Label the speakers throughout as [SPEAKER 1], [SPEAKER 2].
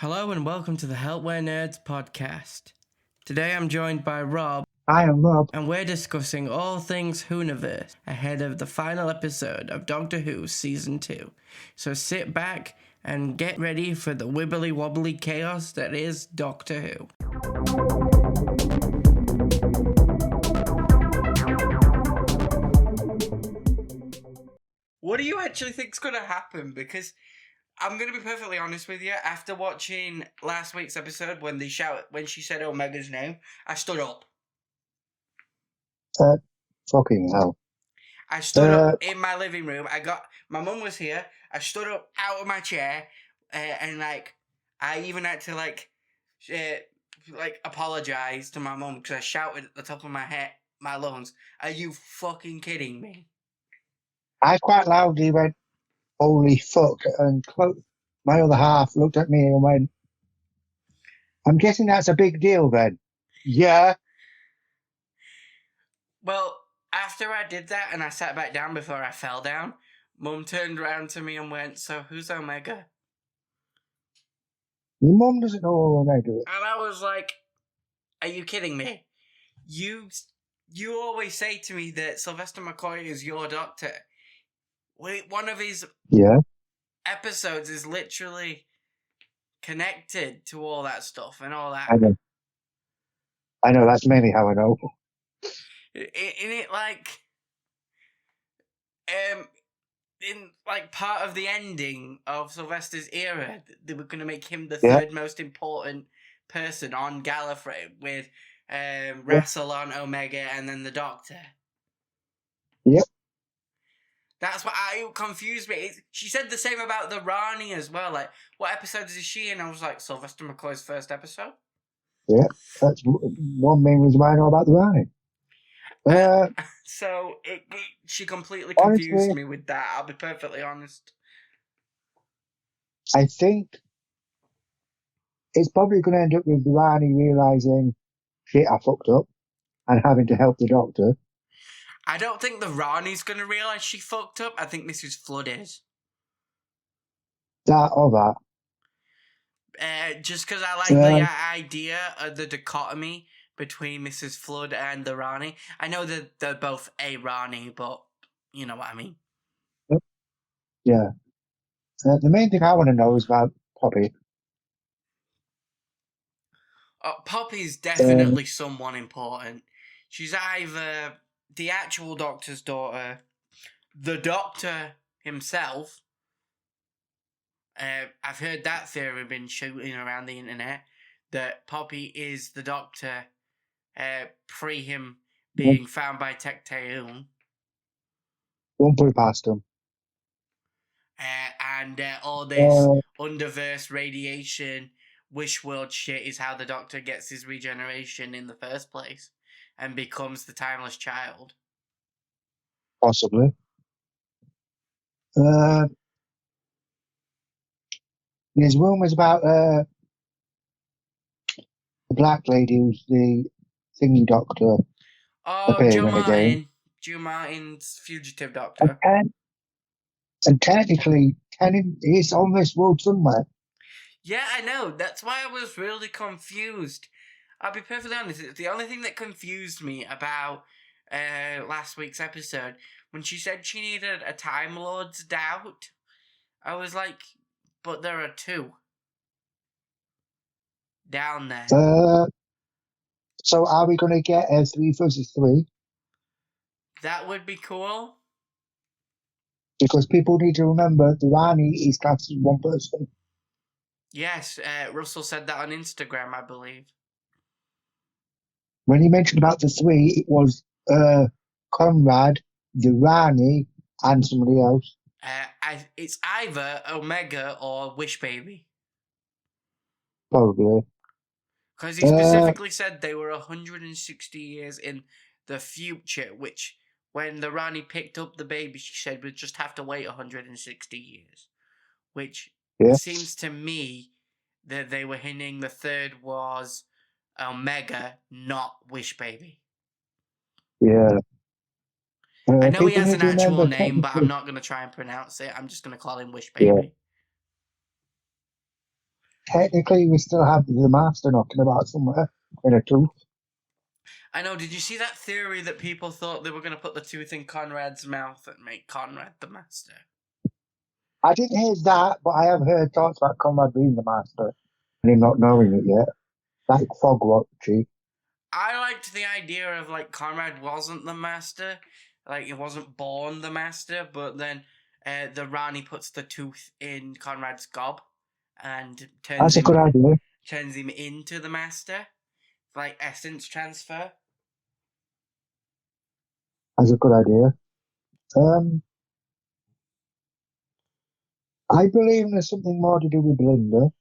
[SPEAKER 1] Hello and welcome to the Helpware Nerds podcast. Today I'm joined by Rob.
[SPEAKER 2] I am Rob.
[SPEAKER 1] And we're discussing all things Whoniverse ahead of the final episode of Doctor Who Season 2. So sit back and get ready for the wibbly wobbly chaos that is Doctor Who. What do you actually think's going to happen? Because I'm going to be perfectly honest with you. After watching last week's episode when she said Omega's name, I stood up.
[SPEAKER 2] Fucking hell.
[SPEAKER 1] I stood up in my living room. My mum was here. I stood up out of my chair, and I even had to apologize to my mum because I shouted at the top of my lungs. Are you fucking kidding me?
[SPEAKER 2] I quite loudly went, "Holy fuck!" and my other half looked at me and went, "I'm guessing that's a big deal then." Yeah.
[SPEAKER 1] Well, after I did that and I sat back down before I fell down, Mum turned around to me and went, "So who's Omega?"
[SPEAKER 2] Your mum doesn't know who Omega is.
[SPEAKER 1] And I was like, "Are you kidding me? You always say to me that Sylvester McCoy is your doctor. One of his episodes is literally connected to all that stuff and all that."
[SPEAKER 2] I know. That's mainly how I know.
[SPEAKER 1] In part of the ending of Sylvester's era, they were going to make him the third most important person on Gallifrey with Russell on Omega and then the Doctor.
[SPEAKER 2] Yep.
[SPEAKER 1] That's what confused me. She said the same about the Rani as well. Like, what episodes is she in? I was like, Sylvester McCoy's first episode?
[SPEAKER 2] Yeah, that's one main reason why I know about the Rani.
[SPEAKER 1] So she completely confused me with that. I'll be perfectly honest.
[SPEAKER 2] I think it's probably going to end up with the Rani realising, shit, I fucked up, and having to help the Doctor.
[SPEAKER 1] I don't think the Rani's going to realise she fucked up. I think Mrs. Flood is.
[SPEAKER 2] That or
[SPEAKER 1] that. Just because I like the idea of the dichotomy between Mrs. Flood and the Rani. I know that they're both a Rani, but you know what I mean.
[SPEAKER 2] Yeah. The main thing I want to know is about Poppy.
[SPEAKER 1] Poppy's definitely someone important. She's either the actual Doctor's daughter, the Doctor himself. I've heard that theory been shooting around the internet, that Poppy is the Doctor pre him being found by Tecteun.
[SPEAKER 2] Won't put it past him.
[SPEAKER 1] And all this underverse radiation wish world shit is how the Doctor gets his regeneration in the first place and becomes the timeless child.
[SPEAKER 2] Possibly. There's rumours about the black lady who's the thingy Doctor.
[SPEAKER 1] Oh, Joe Martin's fugitive Doctor.
[SPEAKER 2] And technically, Tennant is on this world somewhere.
[SPEAKER 1] Yeah, I know. That's why I was really confused. I'll be perfectly honest. The only thing that confused me about last week's episode, when she said she needed a Time Lord's doubt, I was like, but there are two down there.
[SPEAKER 2] So are we going to get a 3 versus 3?
[SPEAKER 1] That would be cool.
[SPEAKER 2] Because people need to remember the Rani is classed as one person.
[SPEAKER 1] Yes, Russell said that on Instagram, I believe.
[SPEAKER 2] When he mentioned about the 3, it was Conrad, the Rani, and somebody else.
[SPEAKER 1] It's either Omega or Wish Baby.
[SPEAKER 2] Probably.
[SPEAKER 1] Because he specifically said they were 160 years in the future, which when the Rani picked up the baby, she said we'd just have to wait 160 years. Which seems to me that they were hinting the third was Omega, not Wish Baby.
[SPEAKER 2] Yeah.
[SPEAKER 1] I know he has an actual name, but I'm not going to try and pronounce it. I'm just going to call him Wish Baby.
[SPEAKER 2] technically we still have the Master knocking about somewhere in a tooth.
[SPEAKER 1] I know, did you see that theory that people thought they were going to put the tooth in Conrad's mouth and make Conrad the Master?
[SPEAKER 2] I didn't hear that, but I have heard talks about Conrad being the Master and him not knowing it yet. Like fog watching.
[SPEAKER 1] I liked the idea of, like, Conrad wasn't the Master. Like, he wasn't born the Master, but then the Rani puts the tooth in Conrad's gob and
[SPEAKER 2] That's a good idea.
[SPEAKER 1] turns him into the Master. Like, essence transfer.
[SPEAKER 2] That's a good idea. I believe there's something more to do with Belinda.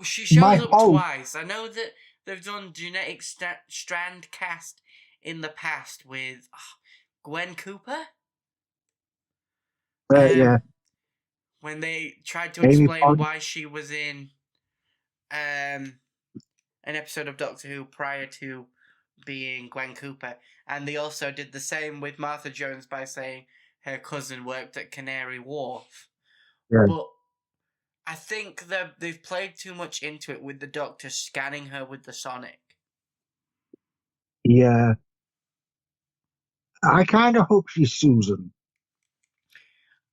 [SPEAKER 1] She shows up twice. I know that they've done genetic strand cast in the past with Gwen Cooper.
[SPEAKER 2] Yeah.
[SPEAKER 1] When they tried to explain why she was in an episode of Doctor Who prior to being Gwen Cooper. And they also did the same with Martha Jones by saying her cousin worked at Canary Wharf.
[SPEAKER 2] Yeah.
[SPEAKER 1] But I think that they've played too much into it with the Doctor scanning her with the sonic.
[SPEAKER 2] Yeah. I kind of hope she's Susan.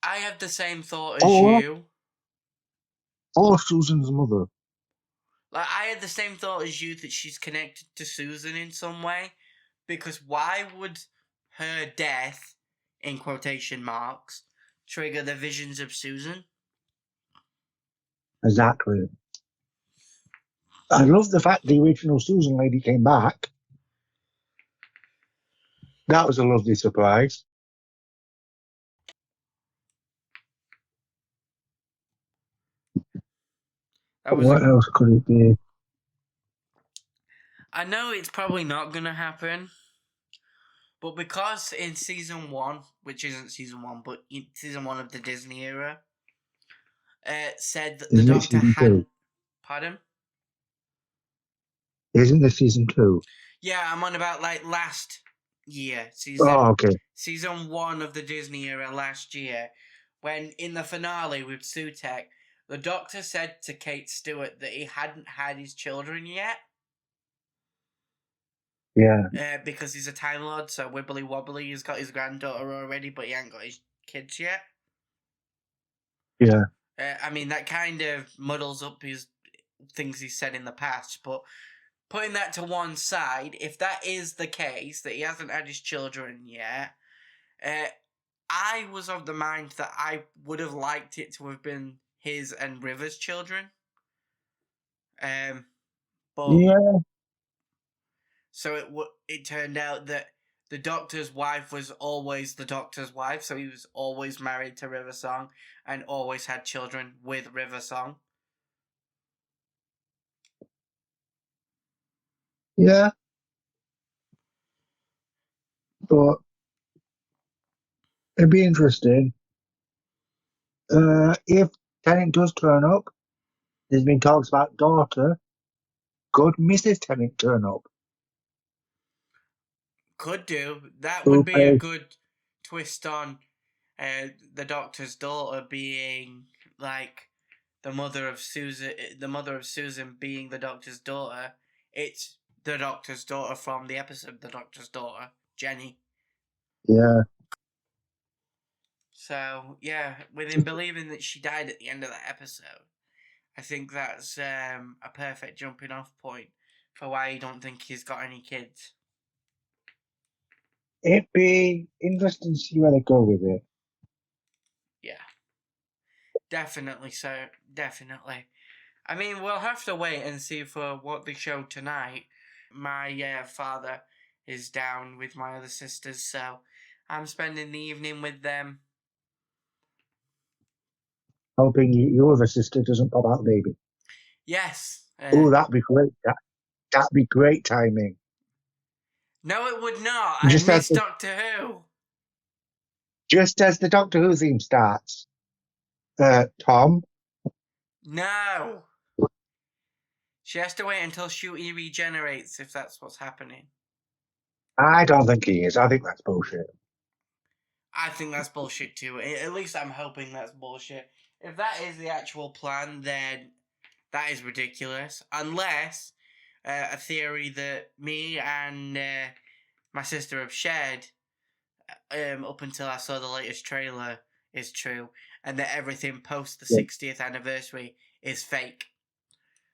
[SPEAKER 1] I have the same thought as you.
[SPEAKER 2] Or Susan's mother.
[SPEAKER 1] Like, I had the same thought as you that she's connected to Susan in some way. Because why would her death, in quotation marks, trigger the visions of Susan?
[SPEAKER 2] Exactly. I love the fact the original Susan lady came back. That was a lovely surprise. What else could it be?
[SPEAKER 1] I know it's probably not going to happen. But because in season 1, which isn't season 1, but in season 1 of the Disney era, said that the Doctor had... Pardon?
[SPEAKER 2] Isn't this season 2?
[SPEAKER 1] Yeah, I'm on about, like, last year. Season 1 of the Disney era last year, when in the finale with Sutek, the Doctor said to Kate Stewart that he hadn't had his children yet.
[SPEAKER 2] Yeah.
[SPEAKER 1] Because he's a Time Lord, so wibbly wobbly, he's got his granddaughter already, but he ain't got his kids yet.
[SPEAKER 2] Yeah.
[SPEAKER 1] I mean, that kind of muddles up his things he said in the past, but putting that to one side, if that is the case, that he hasn't had his children yet, I was of the mind that I would have liked it to have been his and River's children. But
[SPEAKER 2] yeah.
[SPEAKER 1] So it turned out that the Doctor's wife was always the Doctor's wife, so he was always married to River Song and always had children with River Song.
[SPEAKER 2] Yeah. But it'd be interesting. If Tennant does turn up, there's been talks about daughter. Could Mrs. Tennant turn up?
[SPEAKER 1] Could do. That would be a good twist on the Doctor's daughter being like the mother of Susan. The mother of Susan being the Doctor's daughter. It's the Doctor's daughter from the episode The Doctor's Daughter, Jenny.
[SPEAKER 2] Yeah.
[SPEAKER 1] So, yeah, with him believing that she died at the end of that episode, I think that's a perfect jumping off point for why you don't think he's got any kids.
[SPEAKER 2] It'd be interesting to see where they go with it.
[SPEAKER 1] Yeah. Definitely, sir. Definitely. I mean, we'll have to wait and see for what they show tonight. My father is down with my other sisters, so I'm spending the evening with them.
[SPEAKER 2] Hoping your other sister doesn't pop out, baby.
[SPEAKER 1] Yes.
[SPEAKER 2] That'd be great. That'd be great timing.
[SPEAKER 1] No, it would not. I miss Doctor Who.
[SPEAKER 2] Just as the Doctor Who theme starts. Tom?
[SPEAKER 1] No. She has to wait until Shooty regenerates if that's what's happening.
[SPEAKER 2] I don't think he is. I think that's bullshit.
[SPEAKER 1] I think that's bullshit too. At least I'm hoping that's bullshit. if that is the actual plan, then that is ridiculous. Unless a theory that me and my sister have shared up until I saw the latest trailer is true, and that everything post the 60th anniversary is fake.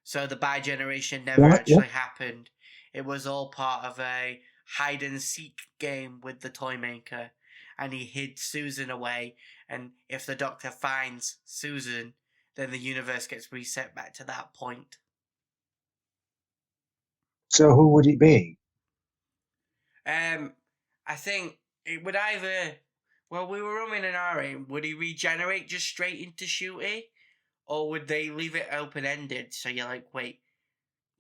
[SPEAKER 1] So the bi-generation never actually happened. It was all part of a hide-and-seek game with the toy maker, and he hid Susan away, and if the Doctor finds Susan, then the universe gets reset back to that point.
[SPEAKER 2] So who would it be?
[SPEAKER 1] I think it would either... Well, we were umming and ahhing. Would he regenerate just straight into Shooty? Or would they leave it open-ended? So you're like, wait,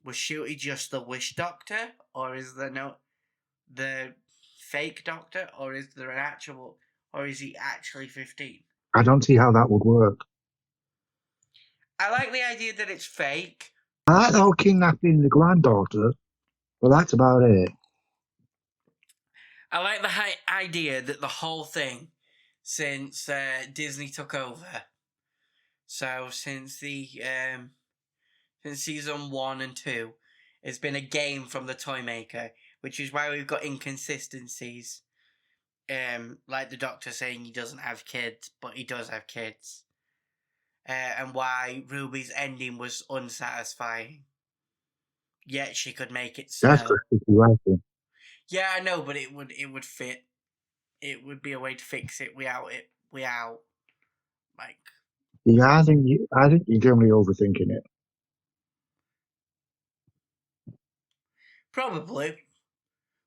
[SPEAKER 1] was Shooty just the Wish Doctor? Or is there the fake Doctor? Or is there an actual... Or is he actually 15?
[SPEAKER 2] I don't see how that would work.
[SPEAKER 1] I like the idea that it's fake.
[SPEAKER 2] I like the whole kidnapping the granddaughter, but that's about it.
[SPEAKER 1] I like the idea that the whole thing, since Disney took over, so since since season 1 and 2, it's been a game from the toy maker, which is why we've got inconsistencies. Like the Doctor saying he doesn't have kids, but he does have kids. And why Ruby's ending was unsatisfying. Yet she could make it snow.
[SPEAKER 2] That's just writing.
[SPEAKER 1] Yeah, I know, but it would fit. It would be a way to fix it without like.
[SPEAKER 2] Yeah, I think you're generally overthinking it.
[SPEAKER 1] Probably.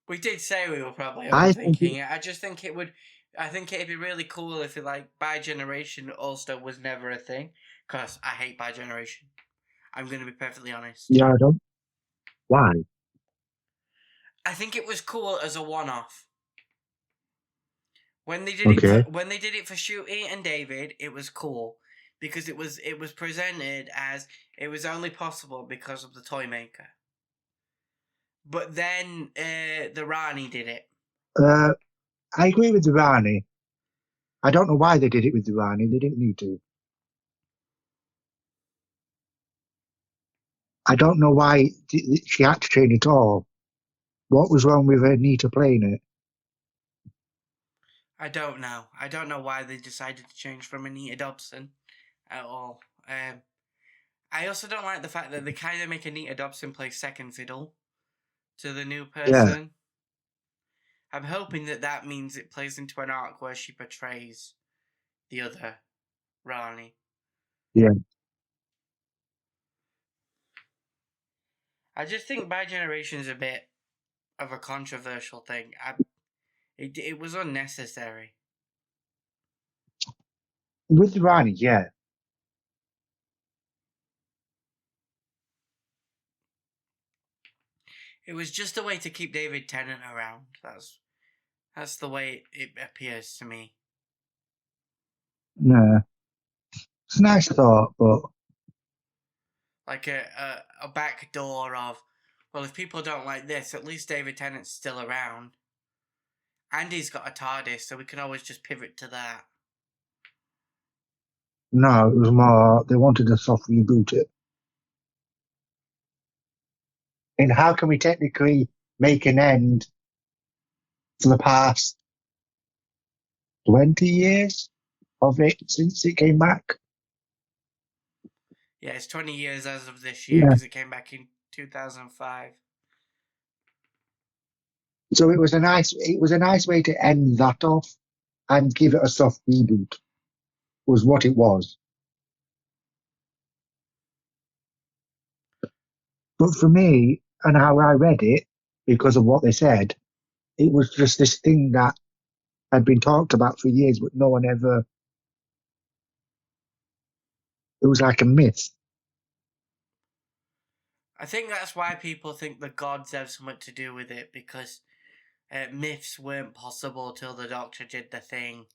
[SPEAKER 1] We did say we were probably overthinking it. I just think it would. I think it'd be really cool if bi-generation also was never a thing. Because I hate bi-generation. I'm going to be perfectly honest.
[SPEAKER 2] Yeah, I don't. Why?
[SPEAKER 1] I think it was cool as a one-off. When they did it for Shooty and David, it was cool because it was presented as it was only possible because of the toy maker. But then the Rani did it.
[SPEAKER 2] I agree with the Rani. I don't know why they did it with the Rani. They didn't need to. I don't know why she had to change it all. What was wrong with Nita playing it?
[SPEAKER 1] I don't know. I don't know why they decided to change from Anita Dobson at all. I also don't like the fact that they kind of make Anita Dobson play second fiddle to the new person. Yeah. I'm hoping that means it plays into an arc where she portrays the other Rani.
[SPEAKER 2] Yeah.
[SPEAKER 1] I just think bi-generation is a bit of a controversial thing. It was unnecessary.
[SPEAKER 2] With Rani, yeah.
[SPEAKER 1] It was just a way to keep David Tennant around. That's the way it appears to me.
[SPEAKER 2] No. It's a nice thought, but...
[SPEAKER 1] Like a back door of, well, if people don't like this, at least David Tennant's still around. And he's got a TARDIS, so we can always just pivot to that.
[SPEAKER 2] No, it was more, they wanted to soft reboot it. And how can we technically make an end for the past 20 years of it since it came back?
[SPEAKER 1] Yeah, it's 20 years as of this year because it came back in 2005.
[SPEAKER 2] So it was a nice way to end that off and give it a soft reboot. Was what it was. But for me, and how I read it, because of what they said, it was just this thing that had been talked about for years, but no one ever. It was like a myth.
[SPEAKER 1] I think that's why people think the gods have something to do with it, because myths weren't possible till the Doctor did the thing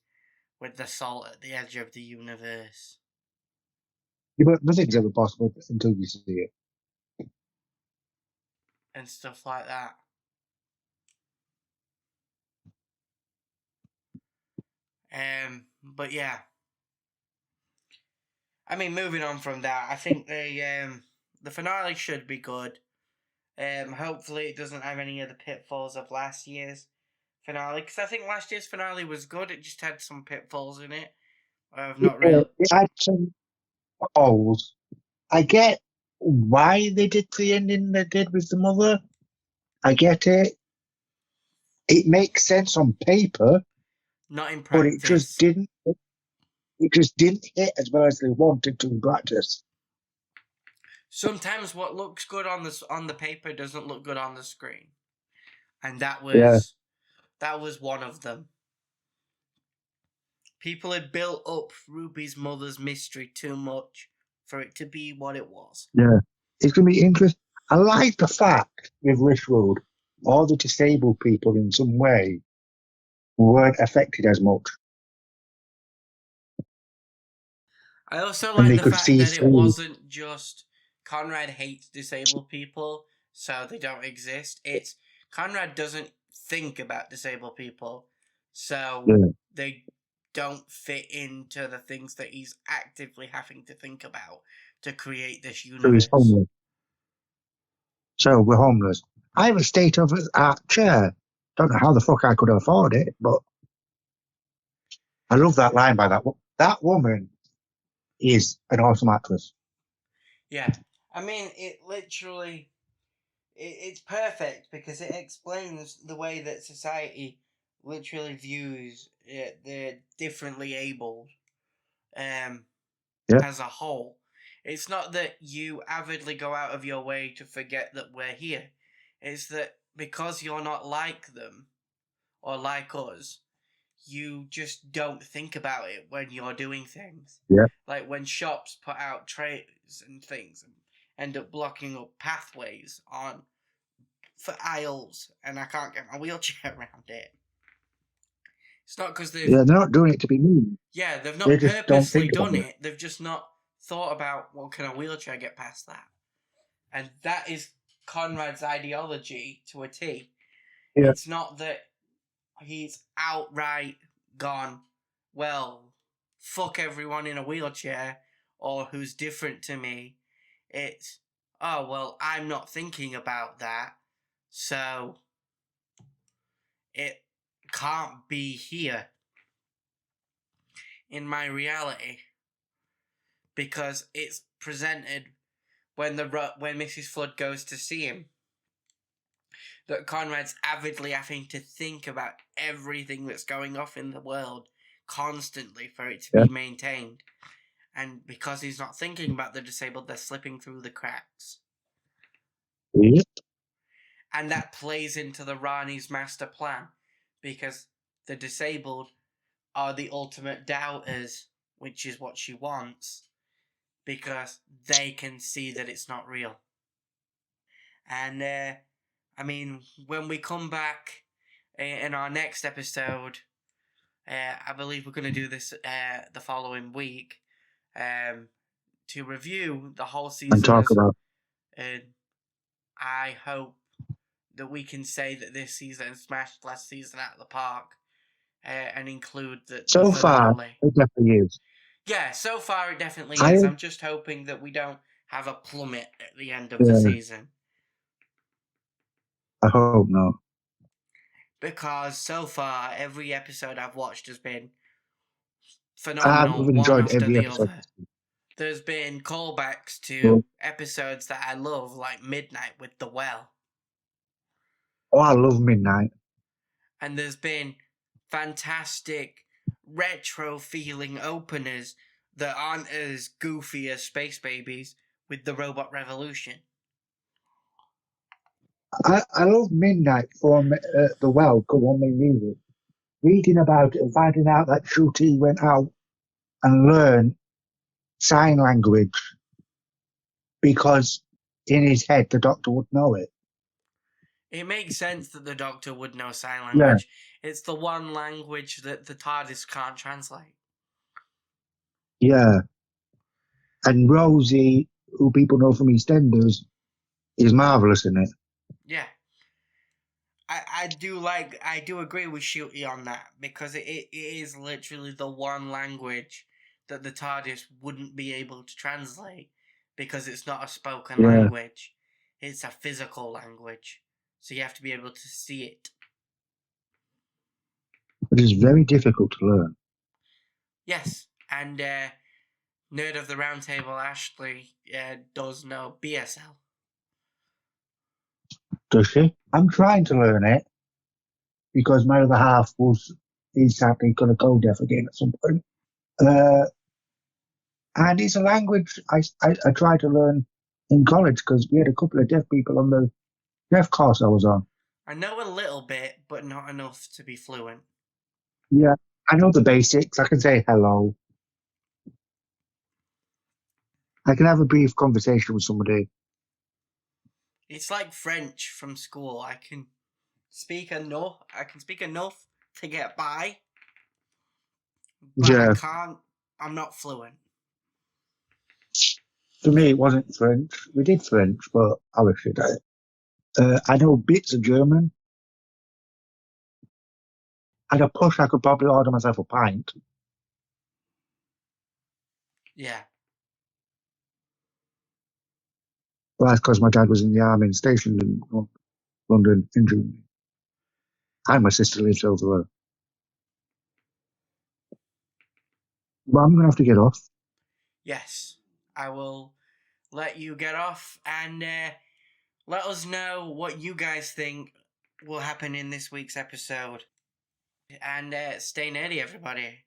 [SPEAKER 1] with the salt at the edge of the universe.
[SPEAKER 2] Yeah, but nothing's ever possible until you see it.
[SPEAKER 1] And stuff like that. But yeah. I mean, moving on from that, I think the finale should be good. Hopefully, it doesn't have any of the pitfalls of last year's finale, because I think last year's finale was good. It just had some pitfalls in it. I've not
[SPEAKER 2] Yeah,
[SPEAKER 1] real.
[SPEAKER 2] it had some holes. I get why they did the ending they did with the mother. I get it. It makes sense on paper,
[SPEAKER 1] Not in
[SPEAKER 2] but it just
[SPEAKER 1] practice.
[SPEAKER 2] didn't. It just didn't hit as well as they wanted to in practice.
[SPEAKER 1] Sometimes what looks good on the paper doesn't look good on the screen, and that
[SPEAKER 2] Yeah.
[SPEAKER 1] was one of them. People had built up Ruby's mother's mystery too much for it to be what it was.
[SPEAKER 2] Yeah. It's going to be interesting. I like the fact with Richwood, all the disabled people in some way weren't affected as much.
[SPEAKER 1] I also
[SPEAKER 2] And
[SPEAKER 1] like
[SPEAKER 2] they
[SPEAKER 1] the
[SPEAKER 2] could
[SPEAKER 1] fact
[SPEAKER 2] see
[SPEAKER 1] that it
[SPEAKER 2] through.
[SPEAKER 1] wasn't just Conrad hates disabled people, so they don't exist. It's Conrad doesn't think about disabled people, so
[SPEAKER 2] Yeah.
[SPEAKER 1] they don't fit into the things that he's actively having to think about to create this
[SPEAKER 2] So he's
[SPEAKER 1] universe.
[SPEAKER 2] homeless. So we're homeless. I have a state of art chair. Don't know how the fuck I could afford it, but I love that line by that woman is an awesome actress.
[SPEAKER 1] Yeah, I mean, it literally, it's perfect because it explains the way that society literally views the differently abled
[SPEAKER 2] Yeah.
[SPEAKER 1] as a whole. It's not that you avidly go out of your way to forget that we're here. It's that because you're not like them or like us, you just don't think about it when you're doing things.
[SPEAKER 2] Yeah.
[SPEAKER 1] Like when shops put out trays and things and end up blocking up pathways on for aisles, and I can't get my wheelchair around it. It's not because they've
[SPEAKER 2] Yeah, they're not doing it to be mean.
[SPEAKER 1] they've
[SPEAKER 2] They
[SPEAKER 1] not
[SPEAKER 2] just don't
[SPEAKER 1] purposely
[SPEAKER 2] think about
[SPEAKER 1] done
[SPEAKER 2] it.
[SPEAKER 1] it. They've just not thought about, well, can a wheelchair get past that? And that is Conrad's ideology to a T.
[SPEAKER 2] Yeah.
[SPEAKER 1] It's not that he's outright gone, well, fuck everyone in a wheelchair or who's different to me. It's, oh, well, I'm not thinking about that, so it can't be here in my reality because it's presented when when Mrs. Flood goes to see him that Conrad's avidly having to think about everything that's going off in the world constantly for it to
[SPEAKER 2] Yeah.
[SPEAKER 1] be maintained. And because he's not thinking about the disabled, they're slipping through the cracks.
[SPEAKER 2] Yeah.
[SPEAKER 1] And that plays into the Rani's master plan because the disabled are the ultimate doubters, which is what she wants, because they can see that it's not real. And I mean, when we come back in our next episode, I believe we're going to do this the following week to review the whole season.
[SPEAKER 2] And talk about.
[SPEAKER 1] And I hope that we can say that this season smashed last season out of the park and include
[SPEAKER 2] So
[SPEAKER 1] the
[SPEAKER 2] far,
[SPEAKER 1] finale.
[SPEAKER 2] it definitely is.
[SPEAKER 1] Yeah, so far it definitely is. I'm just hoping that we don't have a plummet at the end of the season.
[SPEAKER 2] I hope not.
[SPEAKER 1] Because so far, every episode I've watched has been phenomenal.
[SPEAKER 2] I've enjoyed
[SPEAKER 1] one after
[SPEAKER 2] every
[SPEAKER 1] the
[SPEAKER 2] episode.
[SPEAKER 1] other. There's been callbacks to episodes that I love, like Midnight with the Well.
[SPEAKER 2] Oh, I love Midnight.
[SPEAKER 1] And there's been fantastic retro feeling openers that aren't as goofy as Space Babies with the Robot Revolution.
[SPEAKER 2] I love Midnight from the Well, Come On Me Music. Reading about it and finding out that Shruti went out and learned sign language because in his head the Doctor would know it.
[SPEAKER 1] It makes sense that the Doctor would know sign language. Yeah. It's the one language that the TARDIS can't translate.
[SPEAKER 2] Yeah. And Rosie, who people know from EastEnders, is marvellous in it.
[SPEAKER 1] Yeah. I do agree with Shooty on that because it is literally the one language that the TARDIS wouldn't be able to translate because it's not a spoken
[SPEAKER 2] Yeah.
[SPEAKER 1] language. It's a physical language. So you have to be able to see it.
[SPEAKER 2] It is very difficult to learn.
[SPEAKER 1] Yes, and Nerd of the Round Table, Ashley, does know BSL.
[SPEAKER 2] Does she? I'm trying to learn it because my other half is sadly going to go deaf again at some point. And it's a language I tried to learn in college because we had a couple of deaf people on the deaf course I was on.
[SPEAKER 1] I know a little bit, but not enough to be fluent.
[SPEAKER 2] Yeah, I know the basics. I can say hello. I can have a brief conversation with somebody.
[SPEAKER 1] It's like French from school. I can speak enough to get by, but
[SPEAKER 2] Yeah.
[SPEAKER 1] I can't. I'm not fluent.
[SPEAKER 2] For me, it wasn't French. We did French, but I was shit at it. I know bits of German. At a push, I could probably order myself a pint.
[SPEAKER 1] Yeah.
[SPEAKER 2] But that's because my dad was in the army and stationed in London, in Germany. And my sister lives over there. But I'm going to have to get off.
[SPEAKER 1] Yes, I will let you get off and let us know what you guys think will happen in this week's episode. And stay nerdy, everybody.